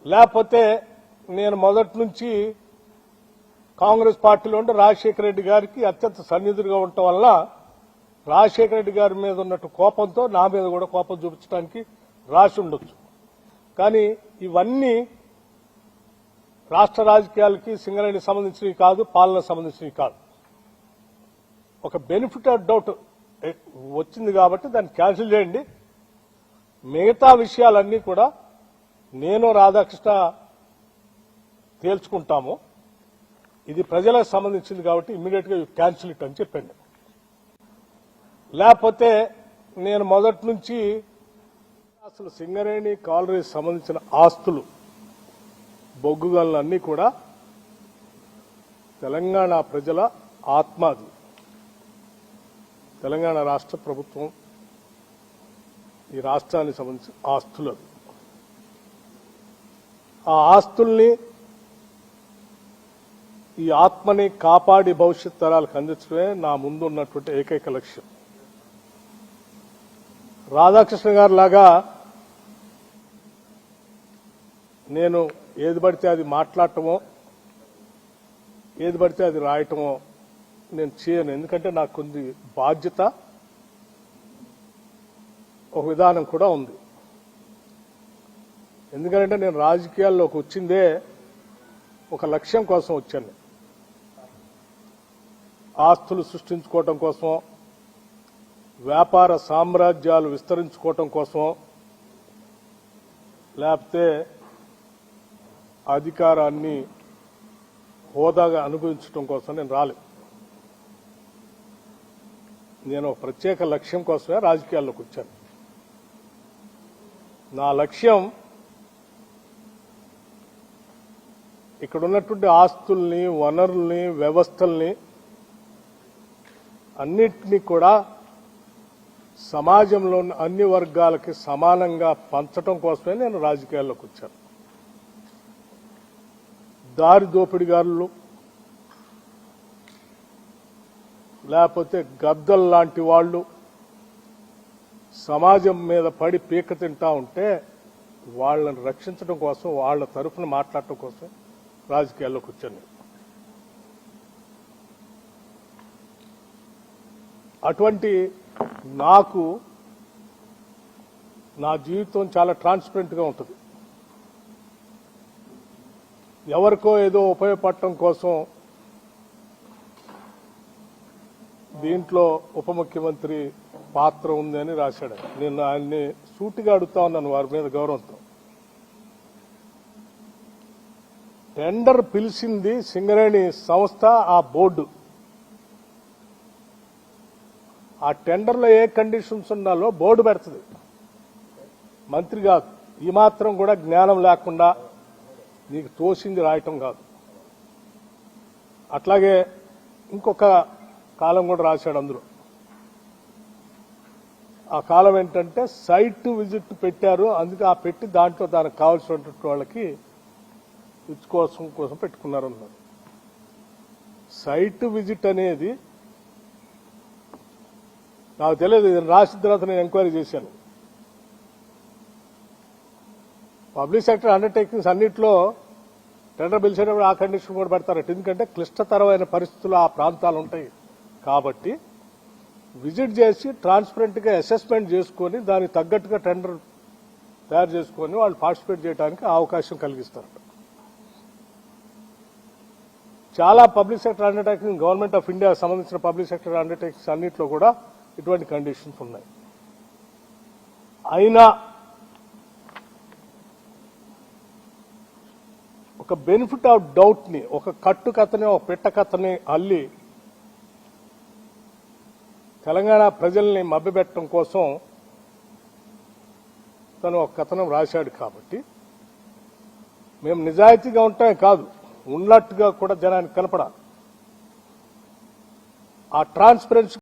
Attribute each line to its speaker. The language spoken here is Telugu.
Speaker 1: లేకపోతే నేను మొదటి నుంచి కాంగ్రెస్ పార్టీలో ఉండి రాజశేఖర రెడ్డి గారికి అత్యంత సన్నిధులుగా ఉండటం వల్ల రాజశేఖర రెడ్డి గారి మీద ఉన్నట్టు కోపంతో నా మీద కూడా కోపం చూపించడానికి రాసి ఉండొచ్చు. కానీ ఇవన్నీ రాష్ట్ర రాజకీయాలకి సింగరేణికి సంబంధించినవి కాదు, పాలనకు సంబంధించినవి కాదు. ఒక బెనిఫిట్ ఆఫ్ డౌట్ వచ్చింది కాబట్టి దాన్ని క్యాన్సిల్ చేయండి. మిగతా విషయాలన్నీ కూడా నేను రాధాకృష్ణ తేల్చుకుంటాము. ఇది ప్రజలకు సంబంధించింది కాబట్టి ఇమ్మీడియట్ గా క్యాన్సిల్ ఇట్ అని చెప్పండి. లేకపోతే నేను మొదటి నుంచి అసలు సింగరేణి కాలరీకి సంబంధించిన ఆస్తులు బొగ్గు గనులన్నీ కూడా తెలంగాణ ప్రజల ఆత్మది. తెలంగాణ రాష్ట్ర ప్రభుత్వం ఈ రాష్ట్రానికి సంబంధించిన ఆస్తులు. ఆ ఆస్తుల్ని ఈ ఆత్మని కాపాడి భవిష్యత్ తరాలకు అందించడమే నా ముందు ఉన్నటువంటి ఏకైక లక్ష్యం. రాధాకృష్ణ గారి లాగా నేను ఏది పడితే అది మాట్లాడటమో ఏది పడితే అది రాయటమో నేను చేయను. ఎందుకంటే నాకు కొన్ని బాధ్యత, ఒక విధానం కూడా ఉంది. ఎందుకంటే నేను రాజకీయాల్లోకి వచ్చిందే ఒక లక్ష్యం కోసం వచ్చాను. ఆస్తులు సృష్టించుకోవటం కోసం, వ్యాపార సామ్రాజ్యాలు విస్తరించుకోవటం కోసం, లేకపోతే అధికారాన్ని హోదాగా అనుభవించడం కోసం నేను రాలేదు. నేను ఒక ప్రత్యేక లక్ష్యం కోసమే రాజకీయాల్లోకి వచ్చాను. నా లక్ష్యం ఇక్కడ ఉన్నటువంటి ఆస్తుల్ని, వనరుల్ని, వ్యవస్థల్ని అన్నిటినీ కూడా సమాజంలో ఉన్న అన్ని వర్గాలకి సమానంగా పంచడం కోసమే నేను రాజకీయాల్లోకి వచ్చాను. దారి దోపిడిగారులు, లేకపోతే గద్దల్ లాంటి వాళ్ళు సమాజం మీద పడి పీక తింటా ఉంటే వాళ్ళని రక్షించడం కోసం, వాళ్ళ తరఫున మాట్లాడటం కోసం రాజకీయాల్లోకి వచ్చాను. అటువంటి నాకు నా జీవితం చాలా ట్రాన్స్పరెంట్ గా ఉంటుంది. ఎవరికో ఏదో ఉపయోగపడటం కోసం దీంట్లో ఉప ముఖ్యమంత్రి పాత్ర ఉందని రాశాడు. నేను ఆయన్ని సూటిగా అడుగుతా ఉన్నాను వారి మీద గౌరవంతో. టెండర్ పిలిచింది సింగరేణి సంస్థ, ఆ బోర్డు. ఆ టెండర్లో ఏ కండిషన్స్ ఉండాలో బోర్డు పెడుతుంది, మంత్రి కాదు. ఈ మాత్రం కూడా జ్ఞానం లేకుండా నీకు తోసింది రాయటం కాదు. అట్లాగే ఇంకొక కాలం కూడా రాశాడు అందులో. ఆ కాలం ఏంటంటే సైట్ విజిట్ పెట్టారు, అందుకే ఆ పెట్టి దాంట్లో దానికి కావాల్సినటువంటి వాళ్ళకి ఇచ్చుకోసం కోసం పెట్టుకున్నారు అన్నారు. సైట్ విజిట్ అనేది నాకు తెలియదు. ఇది రాసిన తర్వాత నేను ఎంక్వైరీ చేశాను. పబ్లిక్ సెక్టర్ అండర్టేకింగ్స్ అన్నింటిలో టెండర్ పిలిచేటప్పుడు ఆ కండిషన్ కూడా పెడతారట. ఎందుకంటే క్లిష్టతరమైన పరిస్థితులు ఆ ప్రాంతాలు ఉంటాయి కాబట్టి విజిట్ చేసి ట్రాన్స్పరెంట్ గా అసెస్మెంట్ చేసుకుని దానికి తగ్గట్టుగా టెండర్ తయారు చేసుకుని వాళ్ళు పార్టిసిపేట్ చేయడానికి అవకాశం కలిగిస్తారు. చాలా public sector undertaking, government of India సంబంధించిన పబ్లిక్ సెక్టర్ అండర్టేకింగ్స్ అన్నింటిలో కూడా ఇటువంటి కండిషన్స్ ఉన్నాయి. అయినా ఒక బెనిఫిట్ ఆఫ్ డౌట్ ని, ఒక కట్టు కథని, ఒక పెట్ట కథని అల్లి తెలంగాణ ప్రజల్ని మభ్యపెట్టడం కోసం తను ఒక కథనం రాశాడు. కాబట్టి మేము నిజాయితీగా ఉంటామే కాదు, ఉన్నట్టుగా కూడా జనానికి కనపడాలి. ఆ ట్రాన్స్పరెన్సీ